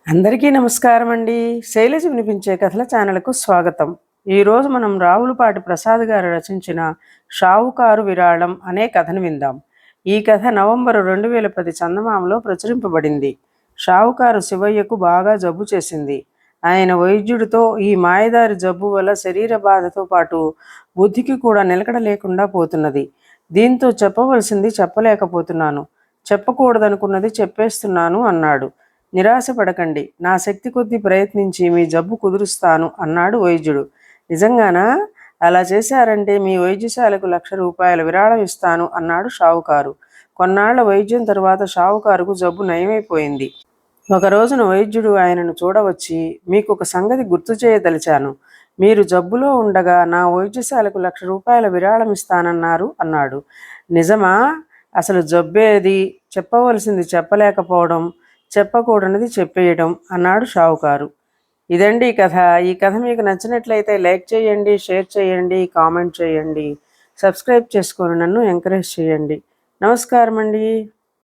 అందరికీ నమస్కారం అండి. శైలజ వినిపించే కథల ఛానల్కు స్వాగతం. ఈరోజు మనం రావులపాటి ప్రసాద్ గారు రచించిన షావుకారు విరాళం అనే కథను విందాం. ఈ కథ నవంబరు 2010 చందమామలో ప్రచురింపబడింది. షావుకారు శివయ్యకు బాగా జబ్బు చేసింది. ఆయన వైద్యుడితో ఈ మాయదారి జబ్బు వల్ల శరీర బాధతో పాటు బుద్ధికి కూడా నిలకడ లేకుండా పోతున్నది. దీంతో చెప్పవలసింది చెప్పలేకపోతున్నాను, చెప్పకూడదనుకున్నది చెప్పేస్తున్నాను అన్నాడు. నిరాశపడకండి, నా శక్తి కొద్దీ ప్రయత్నించి మీ జబ్బు కుదురుస్తాను అన్నాడు వైద్యుడు. నిజంగానా? అలా చేశారంటే మీ వైద్యశాలకు ₹1,00,000 విరాళం ఇస్తాను అన్నాడు షావుకారు. కొన్నాళ్ల వైద్యం తరువాత షావుకారుకు జబ్బు నయమైపోయింది. ఒక రోజున వైద్యుడు ఆయనను చూడవచ్చి, మీకు ఒక సంగతి గుర్తు చేయదలిచాను. మీరు జబ్బులో ఉండగా నా వైద్యశాలకు ₹1,00,000 విరాళం ఇస్తానన్నారు అన్నాడు. నిజమా? అసలు జబ్బేది? చెప్పవలసింది చెప్పలేకపోవడం, చెప్పకూడనిది చెప్పేయడం అన్నాడు షావుకారు. ఇదండి కథ. ఈ కథ మీకు నచ్చినట్లయితే లైక్ చేయండి, షేర్ చేయండి, కామెంట్ చేయండి, సబ్స్క్రైబ్ చేసుకొని నన్ను ఎంకరేజ్ చేయండి. నమస్కారం అండి.